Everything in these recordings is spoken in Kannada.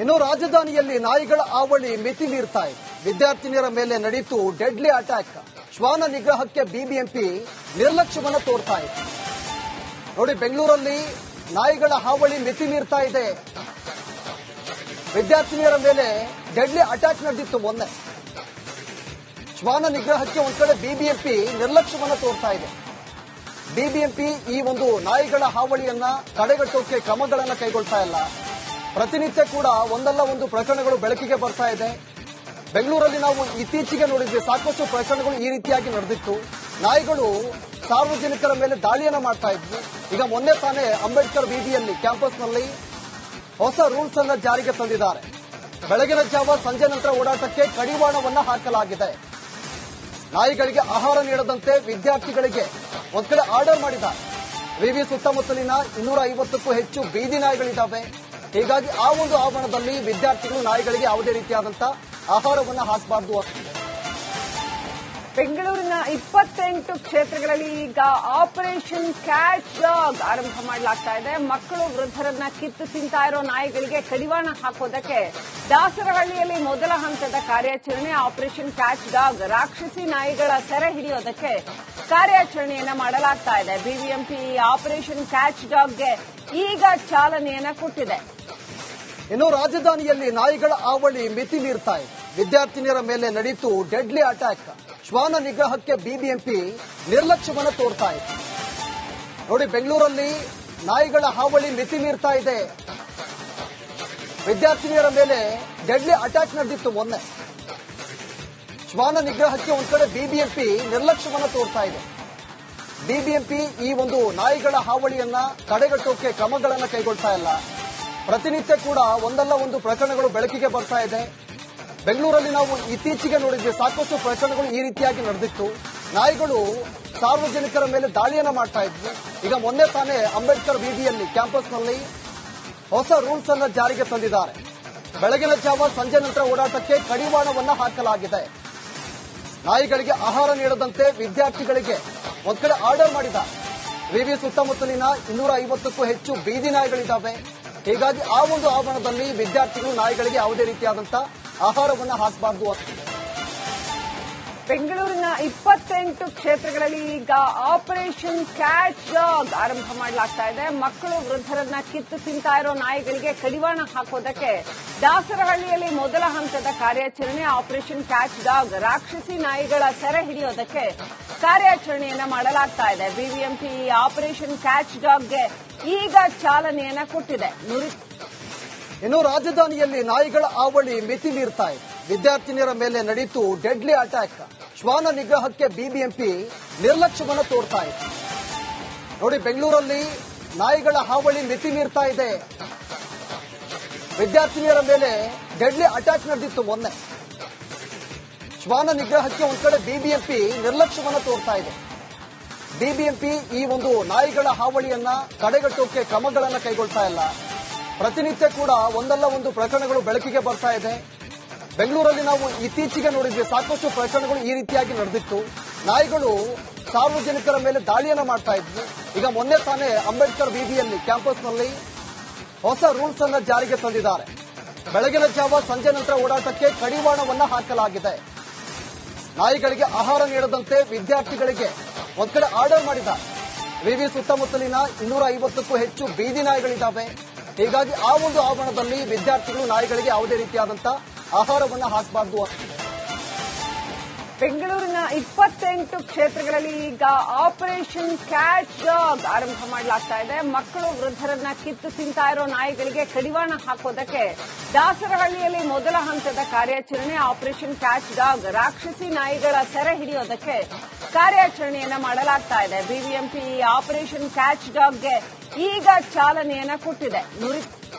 ಇನ್ನು ರಾಜಧಾನಿಯಲ್ಲಿ ನಾಯಿಗಳ ಹಾವಳಿ ಮಿತಿ ಮೀರ್ತಾ ಇದೆ. ವಿದ್ಯಾರ್ಥಿನಿಯರ ಮೇಲೆ ನಡೆಯಿತು ಡೆಡ್ಲಿ ಅಟ್ಯಾಕ್. ಶ್ವಾನ ನಿಗ್ರಹಕ್ಕೆ ಬಿಬಿಎಂಪಿ ನಿರ್ಲಕ್ಷ್ಯವನ್ನು ತೋರ್ತಾ ಇದೆ. ನೋಡಿ, ಬೆಂಗಳೂರಲ್ಲಿ ನಾಯಿಗಳ ಹಾವಳಿ ಮಿತಿ ಮೀರ್ತಾ ಇದೆ. ವಿದ್ಯಾರ್ಥಿನಿಯರ ಮೇಲೆ ಡೆಡ್ಲಿ ಅಟ್ಯಾಕ್ ನಡೆದಿತ್ತು ಮೊನ್ನೆ. ಶ್ವಾನ ನಿಗ್ರಹಕ್ಕೆ ಒಂದ್ ಕಡೆ ಬಿಬಿಎಂಪಿ ನಿರ್ಲಕ್ಷ್ಯವನ್ನು ತೋರ್ತಾ ಇದೆ. ಬಿಬಿಎಂಪಿ ಈ ಒಂದು ನಾಯಿಗಳ ಹಾವಳಿಯನ್ನ ತಡೆಗಟ್ಟೋಕೆ ಕ್ರಮಗಳನ್ನು ಕೈಗೊಳ್ತಾ ಇಲ್ಲ. ಪ್ರತಿನಿತ್ಯ ಕೂಡ ಒಂದಲ್ಲ ಒಂದು ಪ್ರಕರಣಗಳು ಬೆಳಕಿಗೆ ಬರ್ತಾ ಇದೆ. ಬೆಂಗಳೂರಲ್ಲಿ ನಾವು ಇತ್ತೀಚೆಗೆ ನೋಡಿದ್ವಿ, ಸಾಕಷ್ಟು ಪ್ರಕರಣಗಳು ಈ ರೀತಿಯಾಗಿ ನಡೆದಿತ್ತು. ನಾಯಿಗಳು ಸಾರ್ವಜನಿಕರ ಮೇಲೆ ದಾಳಿಯನ್ನ ಮಾಡ್ತಾ ಇದ್ವು. ಈಗ ಮೊನ್ನೆ ತಾನೇ ಅಂಬೇಡ್ಕರ್ ಬೀದಿಯಲ್ಲಿ ಕ್ಯಾಂಪಸ್ನಲ್ಲಿ ಹೊಸ ರೂಲ್ಸ್ ಅನ್ನ ಜಾರಿಗೆ ತಂದಿದ್ದಾರೆ. ಬೆಳಗಿನ ಜಾವ ಸಂಜೆ ನಂತರ ಓಡಾಟಕ್ಕೆ ಕಡಿವಾಣವನ್ನ ಹಾಕಲಾಗಿದೆ. ನಾಯಿಗಳಿಗೆ ಆಹಾರ ನೀಡದಂತೆ ವಿದ್ಯಾರ್ಥಿಗಳಿಗೆ ಒಂದ್ ಕಡೆ ಆರ್ಡರ್ ಮಾಡಿದ್ದಾರೆ. ವಿವಿ ಸುತ್ತಮುತ್ತಲಿನ 250ಕ್ಕೂ ಹೆಚ್ಚು ಬೀದಿ ನಾಯಿಗಳಿದ್ದಾವೆ. ಹೀಗಾಗಿ ಆ ಒಂದು ಆವರಣದಲ್ಲಿ ವಿದ್ಯಾರ್ಥಿಗಳು ನಾಯಿಗಳಿಗೆ ಯಾವುದೇ ರೀತಿಯಾದಂತಹ ಆಹಾರವನ್ನು ಹಾಕಬಾರದು. ಬೆಂಗಳೂರಿನ 28 ಕ್ಷೇತ್ರಗಳಲ್ಲಿ ಈಗ ಆಪರೇಷನ್ ಕ್ಯಾಚ್ ಡಾಗ್ ಆರಂಭ ಮಾಡಲಾಗ್ತಾ ಇದೆ. ಮಕ್ಕಳು ವೃದ್ಧರನ್ನ ಕಿತ್ತು ತಿಂತಾ ಇರೋ ನಾಯಿಗಳಿಗೆ ಕಡಿವಾಣ ಹಾಕೋದಕ್ಕೆ ದಾಸರಹಳ್ಳಿಯಲ್ಲಿ ಮೊದಲ ಹಂತದ ಕಾರ್ಯಾಚರಣೆ ಆಪರೇಷನ್ ಕ್ಯಾಚ್ ಡಾಗ್. ರಾಕ್ಷಸಿ ನಾಯಿಗಳ ಸೆರೆ ಹಿಡಿಯೋದಕ್ಕೆ ಕಾರ್ಯಾಚರಣೆಯನ್ನ ಮಾಡಲಾಗ್ತಾ ಇದೆ. ಬಿಬಿಎಂಪಿ ಆಪರೇಷನ್ ಕ್ಯಾಚ್ ಡಾಗ್ಗೆ ಈಗ ಚಾಲನೆಯನ್ನ ಕೊಟ್ಟಿದೆ. ಇನ್ನು ರಾಜಧಾನಿಯಲ್ಲಿ ನಾಯಿಗಳ ಹಾವಳಿ ಮಿತಿ ಮೀರ್ತಾ ಇದೆ. ವಿದ್ಯಾರ್ಥಿನಿಯರ ಮೇಲೆ ನಡೆಯಿತು ಡೆಡ್ಲಿ ಅಟ್ಯಾಕ್. ಶ್ವಾನ ನಿಗ್ರಹಕ್ಕೆ ಬಿಬಿಎಂಪಿ ನಿರ್ಲಕ್ಷ್ಯವನ್ನು ತೋರ್ತಾ ಇದೆ. ನೋಡಿ, ಬೆಂಗಳೂರಲ್ಲಿ ನಾಯಿಗಳ ಹಾವಳಿ ಮಿತಿ ಮೀರ್ತಾ ಇದೆ. ವಿದ್ಯಾರ್ಥಿನಿಯರ ಮೇಲೆ ಡೆಡ್ಲಿ ಅಟ್ಯಾಕ್ ನಡೆದಿತ್ತು ಮೊನ್ನೆ. ಶ್ವಾನ ನಿಗ್ರಹಕ್ಕೆ ಒಂದ್ ಕಡೆ ಬಿಬಿಎಂಪಿ ನಿರ್ಲಕ್ಷ್ಯವನ್ನು ತೋರ್ತಾ ಇದೆ. ಬಿಬಿಎಂಪಿ ಈ ಒಂದು ನಾಯಿಗಳ ಹಾವಳಿಯನ್ನ ತಡೆಗಟ್ಟೋಕೆ ಕ್ರಮಗಳನ್ನು ಕೈಗೊಳ್ತಾ ಇಲ್ಲ. ಪ್ರತಿನಿತ್ಯ ಕೂಡ ಒಂದಲ್ಲ ಒಂದು ಪ್ರಕರಣಗಳು ಬೆಳಕಿಗೆ ಬರ್ತಾ ಇದೆ. ಬೆಂಗಳೂರಲ್ಲಿ ನಾವು ಇತ್ತೀಚೆಗೆ ನೋಡಿದ್ವಿ, ಸಾಕಷ್ಟು ಪ್ರಕರಣಗಳು ಈ ರೀತಿಯಾಗಿ ನಡೆದಿತ್ತು. ನಾಯಿಗಳು ಸಾರ್ವಜನಿಕರ ಮೇಲೆ ದಾಳಿಯನ್ನ ಮಾಡ್ತಾ ಇದ್ವು. ಈಗ ಮೊನ್ನೆ ತಾನೇ ಅಂಬೇಡ್ಕರ್ ಬೀದಿಯಲ್ಲಿ ಕ್ಯಾಂಪಸ್ನಲ್ಲಿ ಹೊಸ ರೂಲ್ಸ್ ಅನ್ನ ಜಾರಿಗೆ ತಂದಿದ್ದಾರೆ. ಬೆಳಗಿನ ಜಾವ ಸಂಜೆ ನಂತರ ಓಡಾಟಕ್ಕೆ ಕಡಿವಾಣವನ್ನ ಹಾಕಲಾಗಿದೆ. ನಾಯಿಗಳಿಗೆ ಆಹಾರ ನೀಡದಂತೆ ವಿದ್ಯಾರ್ಥಿಗಳಿಗೆ ಒಂದ್ ಕಡೆ ಆರ್ಡರ್ ಮಾಡಿದ್ದಾರೆ. ವಿವಿ ಸುತ್ತಮುತ್ತಲಿನ 250ಕ್ಕೂ ಹೆಚ್ಚು ಬೀದಿ ನಾಯಿಗಳಿದ್ದಾವೆ. ಹೀಗಾಗಿ ಆ ಒಂದು ಆವರಣದಲ್ಲಿ ವಿದ್ಯಾರ್ಥಿಗಳು ನಾಯಿಗಳಿಗೆ ಯಾವುದೇ ರೀತಿಯಾದಂತಹ ಆಹಾರವನ್ನು ಹಾಕಬಾರದು. ಬೆಂಗಳೂರಿನ 28 ಕ್ಷೇತ್ರಗಳಲ್ಲಿ ಈಗ ಆಪರೇಷನ್ ಕ್ಯಾಚ್ ಡಾಗ್ ಆರಂಭ ಮಾಡಲಾಗ್ತಾ ಇದೆ. ಮಕ್ಕಳು ವೃದ್ಧರನ್ನ ಕಿತ್ತು ತಿಂತಾ ಇರೋ ನಾಯಿಗಳಿಗೆ ಕಡಿವಾಣ ಹಾಕೋದಕ್ಕೆ ದಾಸರಹಳ್ಳಿಯಲ್ಲಿ ಮೊದಲ ಹಂತದ ಕಾರ್ಯಾಚರಣೆ ಆಪರೇಷನ್ ಕ್ಯಾಚ್ ಡಾಗ್. ರಾಕ್ಷಸಿ ನಾಯಿಗಳ ಸೆರೆ ಹಿಡಿಯೋದಕ್ಕೆ ಕಾರ್ಯಾಚರಣೆಯನ್ನ ಮಾಡಲಾಗ್ತಾ ಇದೆ. ಬಿಬಿಎಂಪಿ ಆಪರೇಷನ್ ಕ್ಯಾಚ್ ಡಾಗ್ಗೆ ಈಗ ಚಾಲನೆಯನ್ನ ಕೊಟ್ಟಿದೆ. ಇನ್ನು ರಾಜಧಾನಿಯಲ್ಲಿ ನಾಯಿಗಳ ಹಾವಳಿ ಮಿತಿ ಮೀರ್ತಾ ಇದೆ. ವಿದ್ಯಾರ್ಥಿನಿಯರ ಮೇಲೆ ನಡೆಯಿತು ಡೆಡ್ಲಿ ಅಟ್ಯಾಕ್. ಶ್ವಾನ ನಿಗ್ರಹಕ್ಕೆ ಬಿಬಿಎಂಪಿ ನಿರ್ಲಕ್ಷ್ಯವನ್ನು ತೋರ್ತಾ ಇದೆ. ನೋಡಿ, ಬೆಂಗಳೂರಲ್ಲಿ ನಾಯಿಗಳ ಹಾವಳಿ ಮಿತಿ ಮೀರ್ತಾ ಇದೆ. ವಿದ್ಯಾರ್ಥಿನಿಯರ ಮೇಲೆ ಡೆಡ್ಲಿ ಅಟ್ಯಾಕ್ ನಡೆದಿತ್ತು ಮೊನ್ನೆ. ಶ್ವಾನ ನಿಗ್ರಹಕ್ಕೆ ಒಂದ್ ಕಡೆ ಬಿಬಿಎಂಪಿ ನಿರ್ಲಕ್ಷ್ಯವನ್ನು ತೋರ್ತಾ ಇದೆ. ಬಿಬಿಎಂಪಿ ಈ ಒಂದು ನಾಯಿಗಳ ಹಾವಳಿಯನ್ನ ತಡೆಗಟ್ಟೋಕೆ ಕ್ರಮಗಳನ್ನು ಕೈಗೊಳ್ತಾ ಇಲ್ಲ. ಪ್ರತಿನಿತ್ಯ ಕೂಡ ಒಂದಲ್ಲ ಒಂದು ಪ್ರಕರಣಗಳು ಬೆಳಕಿಗೆ ಬರ್ತಾ ಇದೆ. ಬೆಂಗಳೂರಲ್ಲಿ ನಾವು ಇತ್ತೀಚೆಗೆ ನೋಡಿದ್ವಿ, ಸಾಕಷ್ಟು ಪ್ರಕರಣಗಳು ಈ ರೀತಿಯಾಗಿ ನಡೆದಿತ್ತು. ನಾಯಿಗಳು ಸಾರ್ವಜನಿಕರ ಮೇಲೆ ದಾಳಿಯನ್ನ ಮಾಡ್ತಾ ಇದ್ವು. ಈಗ ಮೊನ್ನೆ ತಾನೇ ಅಂಬೇಡ್ಕರ್ ಬೀದಿಯಲ್ಲಿ ಕ್ಯಾಂಪಸ್ನಲ್ಲಿ ಹೊಸ ರೂಲ್ಸ್ ಅನ್ನ ಜಾರಿಗೆ ತಂದಿದ್ದಾರೆ. ಬೆಳಗಿನ ಜಾವ ಸಂಜೆ ನಂತರ ಓಡಾಟಕ್ಕೆ ಕಡಿವಾಣವನ್ನ ಹಾಕಲಾಗಿದೆ. ನಾಯಿಗಳಿಗೆ ಆಹಾರ ನೀಡದಂತೆ ವಿದ್ಯಾರ್ಥಿಗಳಿಗೆ ಒಂದ್ ಕಡೆ ಆರ್ಡರ್ ಮಾಡಿದ್ದಾರೆ. ವಿವಿ ಸುತ್ತಮುತ್ತಲಿನ 250ಕ್ಕೂ ಹೆಚ್ಚು ಬೀದಿ ನಾಯಿಗಳಿದ್ದಾವೆ. ಹೀಗಾಗಿ ಆ ಒಂದು ಆವರಣದಲ್ಲಿ ವಿದ್ಯಾರ್ಥಿಗಳು ನಾಯಿಗಳಿಗೆ ಯಾವುದೇ ರೀತಿಯಾದಂತಹ ಆಹಾರವನ್ನು ಹಾಕಬಾರದು. ಬೆಂಗಳೂರಿನ 28 ಕ್ಷೇತ್ರಗಳಲ್ಲಿ ಈಗ ಆಪರೇಷನ್ ಕ್ಯಾಚ್ ಡಾಗ್ ಆರಂಭ ಮಾಡಲಾಗ್ತಾ ಇದೆ. ಮಕ್ಕಳು ವೃದ್ಧರನ್ನ ಕಿತ್ತು ತಿಂತಾ ಇರೋ ನಾಯಿಗಳಿಗೆ ಕಡಿವಾಣ ಹಾಕೋದಕ್ಕೆ ದಾಸರಹಳ್ಳಿಯಲ್ಲಿ ಮೊದಲ ಹಂತದ ಕಾರ್ಯಾಚರಣೆ ಆಪರೇಷನ್ ಕ್ಯಾಚ್ ಡಾಗ್. ರಾಕ್ಷಸಿ ನಾಯಿಗಳ ಸೆರೆ ಹಿಡಿಯೋದಕ್ಕೆ ಕಾರ್ಯಾಚರಣೆಯನ್ನ ಮಾಡಲಾಗ್ತಾ ಇದೆ. ಬಿಬಿಎಂಪಿ ಆಪರೇಷನ್ ಕ್ಯಾಚ್ ಡಾಗ್ಗೆ ಈಗ ಚಾಲನೆಯನ್ನ ಕೊಟ್ಟಿದೆ.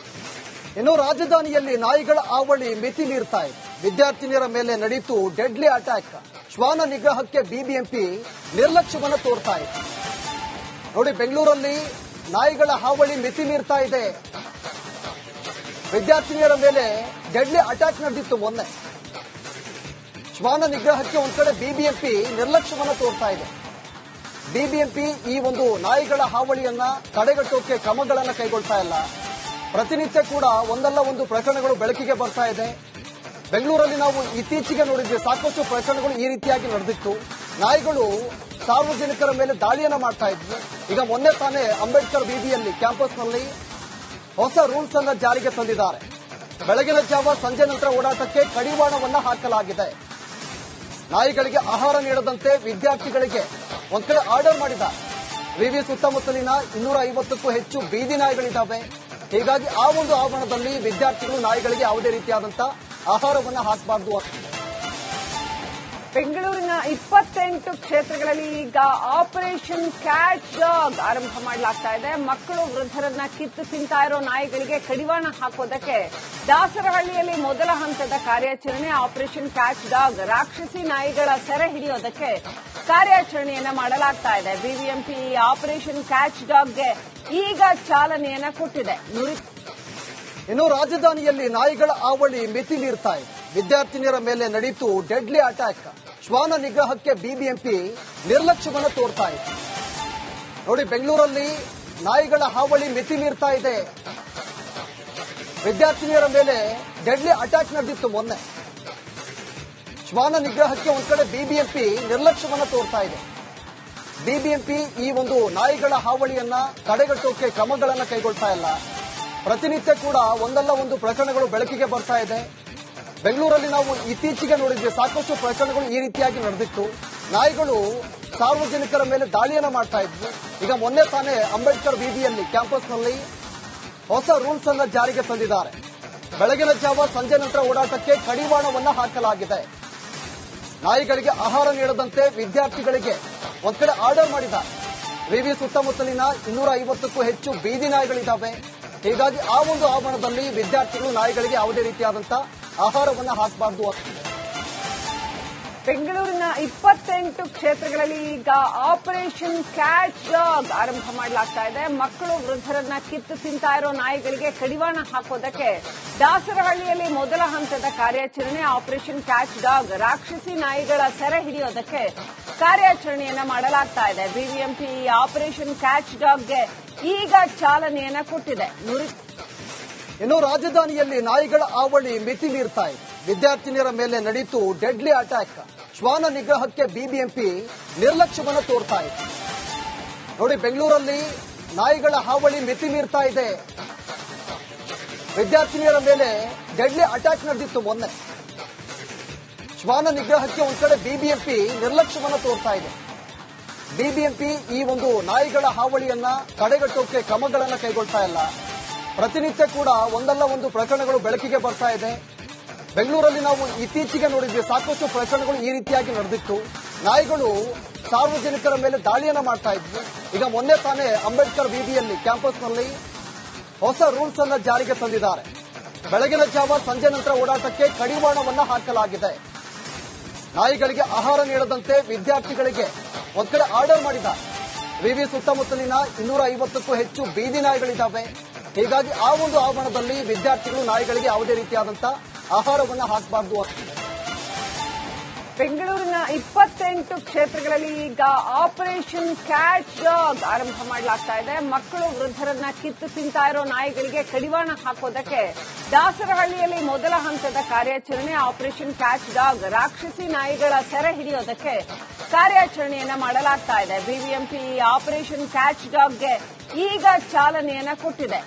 ಇನ್ನು ರಾಜಧಾನಿಯಲ್ಲಿ ನಾಯಿಗಳ ಹಾವಳಿ ಮಿತಿ ಮೀರ್ತಾ ಇದೆ. ವಿದ್ಯಾರ್ಥಿನಿಯರ ಮೇಲೆ ನಡೆಯಿತು ಡೆಡ್ಲಿ ಅಟ್ಯಾಕ್. ಶ್ವಾನ ನಿಗ್ರಹಕ್ಕೆ ಬಿಬಿಎಂಪಿ ನಿರ್ಲಕ್ಷ್ಯವನ್ನು ತೋರ್ತಾ ಇದೆ. ನೋಡಿ, ಬೆಂಗಳೂರಲ್ಲಿ ನಾಯಿಗಳ ಹಾವಳಿ ಮಿತಿ ಮೀರ್ತಾ ಇದೆ. ವಿದ್ಯಾರ್ಥಿನಿಯರ ಮೇಲೆ ಡೆಡ್ಲಿ ಅಟ್ಯಾಕ್ ನಡೆದಿತ್ತು ಮೊನ್ನೆ. ಶ್ವಾನ ನಿಗ್ರಹಕ್ಕೆ ಒಂದ್ ಕಡೆ ಬಿಬಿಎಂಪಿ ನಿರ್ಲಕ್ಷ್ಯವನ್ನು ತೋರ್ತಾ ಇದೆ. ಬಿಬಿಎಂಪಿ ಈ ಒಂದು ನಾಯಿಗಳ ಹಾವಳಿಯನ್ನ ತಡೆಗಟ್ಟೋಕೆ ಕ್ರಮಗಳನ್ನು ಕೈಗೊಳ್ತಾ ಇಲ್ಲ. ಪ್ರತಿನಿತ್ಯ ಕೂಡ ಒಂದಲ್ಲ ಒಂದು ಪ್ರಕರಣಗಳು ಬೆಳಕಿಗೆ ಬರ್ತಾ ಇದೆ. ಬೆಂಗಳೂರಲ್ಲಿ ನಾವು ಇತ್ತೀಚೆಗೆ ನೋಡಿದ್ವಿ, ಸಾಕಷ್ಟು ಪ್ರಕರಣಗಳು ಈ ರೀತಿಯಾಗಿ ನಡೆದಿತ್ತು. ನಾಯಿಗಳು ಸಾರ್ವಜನಿಕರ ಮೇಲೆ ದಾಳಿಯನ್ನ ಮಾಡ್ತಾ ಇದ್ವು. ಈಗ ಮೊನ್ನೆ ತಾನೇ ಅಂಬೇಡ್ಕರ್ ಬೀದಿಯಲ್ಲಿ ಕ್ಯಾಂಪಸ್ನಲ್ಲಿ ಹೊಸ ರೂಲ್ಸ್ ಅನ್ನ ಜಾರಿಗೆ ತಂದಿದ್ದಾರೆ. ಬೆಳಗಿನ ಜಾವ ಸಂಜೆ ನಂತರ ಓಡಾಟಕ್ಕೆ ಕಡಿವಾಣವನ್ನ ಹಾಕಲಾಗಿದೆ. ನಾಯಿಗಳಿಗೆ ಆಹಾರ ನೀಡದಂತೆ ವಿದ್ಯಾರ್ಥಿಗಳಿಗೆ ಒಂದ್ ಕಡೆ ಆರ್ಡರ್ ಮಾಡಿದ್ದಾರೆ. ವಿವಿ ಸುತ್ತಮುತ್ತಲಿನ 250ಕ್ಕೂ ಹೆಚ್ಚು ಬೀದಿ ನಾಯಿಗಳಿದ್ದಾವೆ. ಹೀಗಾಗಿ ಆ ಒಂದು ಆವರಣದಲ್ಲಿ ವಿದ್ಯಾರ್ಥಿಗಳು ನಾಯಿಗಳಿಗೆ ಯಾವುದೇ ರೀತಿಯಾದಂತಹ ಆಹಾರವನ್ನ ಹಾಕಬಾರದು. ಬೆಂಗಳೂರಿನ 28 ಕ್ಷೇತ್ರಗಳಲ್ಲಿ ಈಗ ಆಪರೇಷನ್ ಕ್ಯಾಚ್ ಡಾಗ್ ಆರಂಭ ಮಾಡಲಾಗ್ತಾ ಇದೆ. ಮಕ್ಕಳು ವೃದ್ಧರನ್ನ ಕಿತ್ತು ತಿಂತಾ ಇರೋ ನಾಯಿಗಳಿಗೆ ಕಡಿವಾಣ ಹಾಕೋದಕ್ಕೆ ದಾಸರಹಳ್ಳಿಯಲ್ಲಿ ಮೊದಲ ಹಂತದ ಕಾರ್ಯಾಚರಣೆ ಆಪರೇಷನ್ ಕ್ಯಾಚ್ ಡಾಗ್. ರಾಕ್ಷಸಿ ನಾಯಿಗಳ ಸೆರೆ ಹಿಡಿಯೋದಕ್ಕೆ ಕಾರ್ಯಾಚರಣೆಯನ್ನ ಮಾಡಲಾಗ್ತಾ ಇದೆ. ಬಿಬಿಎಂಪಿ ಆಪರೇಷನ್ ಕ್ಯಾಚ್ ಡಾಗ್ಗೆ ಈಗ ಚಾಲನೆಯನ್ನ ಕೊಟ್ಟಿದೆ. ಇನ್ನು ರಾಜಧಾನಿಯಲ್ಲಿ ನಾಯಿಗಳ ಹಾವಳಿ ಮಿತಿ ಮೀರ್ತಾ ಇದೆ. ವಿದ್ಯಾರ್ಥಿನಿಯರ ಮೇಲೆ ನಡೆಯಿತು ಡೆಡ್ಲಿ ಅಟ್ಯಾಕ್. ಶ್ವಾನ ನಿಗ್ರಹಕ್ಕೆ ಬಿಬಿಎಂಪಿ ನಿರ್ಲಕ್ಷ್ಯವನ್ನು ತೋರ್ತಾ ಇದೆ. ನೋಡಿ, ಬೆಂಗಳೂರಲ್ಲಿ ನಾಯಿಗಳ ಹಾವಳಿ ಮಿತಿ ಮೀರ್ತಾ ಇದೆ. ವಿದ್ಯಾರ್ಥಿನಿಯರ ಮೇಲೆ ಡೆಡ್ಲಿ ಅಟ್ಯಾಕ್ ನಡೆದಿತ್ತು ಮೊನ್ನೆ. ಶ್ವಾನ ನಿಗ್ರಹಕ್ಕೆ ಒಂದ್ ಕಡೆ ಬಿಬಿಎಂಪಿ ನಿರ್ಲಕ್ಷ್ಯವನ್ನು ತೋರ್ತಾ ಇದೆ. ಬಿಬಿಎಂಪಿ ಈ ಒಂದು ನಾಯಿಗಳ ಹಾವಳಿಯನ್ನ ತಡೆಗಟ್ಟೋಕೆ ಕ್ರಮಗಳನ್ನು ಕೈಗೊಳ್ತಾ ಇಲ್ಲ. ಪ್ರತಿನಿತ್ಯ ಕೂಡ ಒಂದಲ್ಲ ಒಂದು ಪ್ರಕರಣಗಳು ಬೆಳಕಿಗೆ ಬರ್ತಾ ಇದೆ. ಬೆಂಗಳೂರಲ್ಲಿ ನಾವು ಇತ್ತೀಚೆಗೆ ನೋಡಿದ್ವಿ, ಸಾಕಷ್ಟು ಪ್ರಕರಣಗಳು ಈ ರೀತಿಯಾಗಿ ನಡೆದಿತ್ತು. ನಾಯಿಗಳು ಸಾರ್ವಜನಿಕರ ಮೇಲೆ ದಾಳಿಯನ್ನ ಮಾಡ್ತಾ ಇದ್ವು. ಈಗ ಮೊನ್ನೆ ತಾನೇ ಅಂಬೇಡ್ಕರ್ ಬೀದಿಯಲ್ಲಿ ಕ್ಯಾಂಪಸ್ನಲ್ಲಿ ಹೊಸ ರೂಲ್ಸ್ ಅನ್ನ ಜಾರಿಗೆ ತಂದಿದ್ದಾರೆ. ಬೆಳಗಿನ ಜಾವ ಸಂಜೆ ನಂತರ ಓಡಾಟಕ್ಕೆ ಕಡಿವಾಣವನ್ನ ಹಾಕಲಾಗಿದೆ. ನಾಯಿಗಳಿಗೆ ಆಹಾರ ನೀಡದಂತೆ ವಿದ್ಯಾರ್ಥಿಗಳಿಗೆ ಒಂದ್ ಕಡೆ ಆರ್ಡರ್ ಮಾಡಿದ್ದಾರೆ. ವಿವಿ ಸುತ್ತಮುತ್ತಲಿನ 250ಕ್ಕೂ ಹೆಚ್ಚು ಬೀದಿ ನಾಯಿಗಳಿದ್ದಾವೆ. ಹೀಗಾಗಿ ಆ ಒಂದು ಆವರಣದಲ್ಲಿ ವಿದ್ಯಾರ್ಥಿಗಳು ನಾಯಿಗಳಿಗೆ ಯಾವುದೇ ರೀತಿಯಾದಂತಹ ಆಹಾರವನ್ನು ಹಾಕಬಾರದು. ಬೆಂಗಳೂರಿನ 28 ಕ್ಷೇತ್ರಗಳಲ್ಲಿ ಈಗ ಆಪರೇಷನ್ ಕ್ಯಾಚ್ ಡಾಗ್ ಆರಂಭ ಮಾಡಲಾಗ್ತಾ ಇದೆ. ಮಕ್ಕಳು ವೃದ್ಧರನ್ನ ಕಿತ್ತು ತಿಂತಾ ಇರೋ ನಾಯಿಗಳಿಗೆ ಕಡಿವಾಣ ಹಾಕೋದಕ್ಕೆ ದಾಸರಹಳ್ಳಿಯಲ್ಲಿ ಮೊದಲ ಹಂತದ ಕಾರ್ಯಾಚರಣೆ ಆಪರೇಷನ್ ಕ್ಯಾಚ್ ಡಾಗ್. ರಾಕ್ಷಸಿ ನಾಯಿಗಳ ಸೆರೆ ಹಿಡಿಯೋದಕ್ಕೆ ಕಾರ್ಯಾಚರಣೆಯನ್ನ ಮಾಡಲಾಗ್ತಾ ಇದೆ. ಬಿಬಿಎಂಪಿ ಆಪರೇಷನ್ ಕ್ಯಾಚ್ ಡಾಗ್ಗೆ ಈಗ ಚಾಲನೆಯನ್ನ ಕೊಟ್ಟಿದೆ. ಇನ್ನು ರಾಜಧಾನಿಯಲ್ಲಿ ನಾಯಿಗಳ ಹಾವಳಿ ಮಿತಿ ಮೀರ್ತಾ ಇದೆ. ವಿದ್ಯಾರ್ಥಿನಿಯರ ಮೇಲೆ ನಡೆಯಿತು ಡೆಡ್ಲಿ ಅಟ್ಯಾಕ್. ಶ್ವಾನ ನಿಗ್ರಹಕ್ಕೆ ಬಿಬಿಎಂಪಿ ನಿರ್ಲಕ್ಷ್ಯವನ್ನು ತೋರ್ತಾ ಇದೆ. ನೋಡಿ, ಬೆಂಗಳೂರಲ್ಲಿ ನಾಯಿಗಳ ಹಾವಳಿ ಮಿತಿ ಮೀರ್ತಾ ಇದೆ. ವಿದ್ಯಾರ್ಥಿನಿಯರ ಮೇಲೆ ಡೆಡ್ಲಿ ಅಟ್ಯಾಕ್ ನಡೆದಿತ್ತು ಮೊನ್ನೆ. ಶ್ವಾನ ನಿಗ್ರಹಕ್ಕೆ ಒಂದ್ ಕಡೆ ಬಿಬಿಎಂಪಿ ನಿರ್ಲಕ್ಷ್ಯವನ್ನು ತೋರ್ತಾ ಇದೆ. ಬಿಬಿಎಂಪಿ ಈ ಒಂದು ನಾಯಿಗಳ ಹಾವಳಿಯನ್ನ ತಡೆಗಟ್ಟೋಕೆ ಕ್ರಮಗಳನ್ನು ಕೈಗೊಳ್ತಾ ಇಲ್ಲ. ಪ್ರತಿನಿತ್ಯ ಕೂಡ ಒಂದಲ್ಲ ಒಂದು ಪ್ರಕರಣಗಳು ಬೆಳಕಿಗೆ ಬರ್ತಾ ಇದೆ. ಬೆಂಗಳೂರಲ್ಲಿ ನಾವು ಇತ್ತೀಚೆಗೆ ನೋಡಿದ್ವಿ, ಸಾಕಷ್ಟು ಪ್ರಕರಣಗಳು ಈ ರೀತಿಯಾಗಿ ನಡೆದಿತ್ತು. ನಾಯಿಗಳು ಸಾರ್ವಜನಿಕರ ಮೇಲೆ ದಾಳಿಯನ್ನ ಮಾಡ್ತಾ ಇದ್ವು. ಈಗ ಮೊನ್ನೆ ತಾನೇ ಅಂಬೇಡ್ಕರ್ ಬೀದಿಯಲ್ಲಿ ಕ್ಯಾಂಪಸ್ನಲ್ಲಿ ಹೊಸ ರೂಲ್ಸ್ ಅನ್ನ ಜಾರಿಗೆ ತಂದಿದ್ದಾರೆ. ಬೆಳಗಿನ ಜಾವ ಸಂಜೆ ನಂತರ ಓಡಾಟಕ್ಕೆ ಕಡಿವಾಣವನ್ನ ಹಾಕಲಾಗಿದೆ. ನಾಯಿಗಳಿಗೆ ಆಹಾರ ನೀಡದಂತೆ ವಿದ್ಯಾರ್ಥಿಗಳಿಗೆ ಒಂದ್ ಕಡೆ ಆರ್ಡರ್ ಮಾಡಿದ್ದಾರೆ. ವಿವಿ ಸುತ್ತಮುತ್ತಲಿನ 250ಕ್ಕೂ ಹೆಚ್ಚು ಬೀದಿ ನಾಯಿಗಳಿದ್ದಾವೆ. ಹೀಗಾಗಿ ಆ ಒಂದು ಆವರಣದಲ್ಲಿ ವಿದ್ಯಾರ್ಥಿಗಳು ನಾಯಿಗಳಿಗೆ ಯಾವುದೇ ರೀತಿಯಾದಂತಹ ಆಹಾರವನ್ನು ಹಾಕಬಾರದು. ಬೆಂಗಳೂರಿನ 28 ಕ್ಷೇತ್ರಗಳಲ್ಲಿ ಈಗ ಆಪರೇಷನ್ ಕ್ಯಾಚ್ ಡಾಗ್ ಆರಂಭ ಮಾಡಲಾಗ್ತಾ ಇದೆ. ಮಕ್ಕಳು ವೃದ್ಧರನ್ನ ಕಿತ್ತು ತಿಂತಾ ಇರೋ ನಾಯಿಗಳಿಗೆ ಕಡಿವಾಣ ಹಾಕೋದಕ್ಕೆ ದಾಸರಹಳ್ಳಿಯಲ್ಲಿ ಮೊದಲ ಹಂತದ ಕಾರ್ಯಾಚರಣೆ ಆಪರೇಷನ್ ಕ್ಯಾಚ್ ಡಾಗ್. ರಾಕ್ಷಸಿ ನಾಯಿಗಳ ಸೆರೆ ಹಿಡಿಯೋದಕ್ಕೆ ಕಾರ್ಯಾಚರಣೆಯನ್ನ ಮಾಡಲಾಗ್ತಾ ಇದೆ. ಬಿಬಿಎಂಪಿ ಆಪರೇಷನ್ ಕ್ಯಾಚ್ ಡಾಗ್ಗೆ ಈಗ ಚಾಲನೆಯನ್ನ ಕೊಟ್ಟಿದೆ.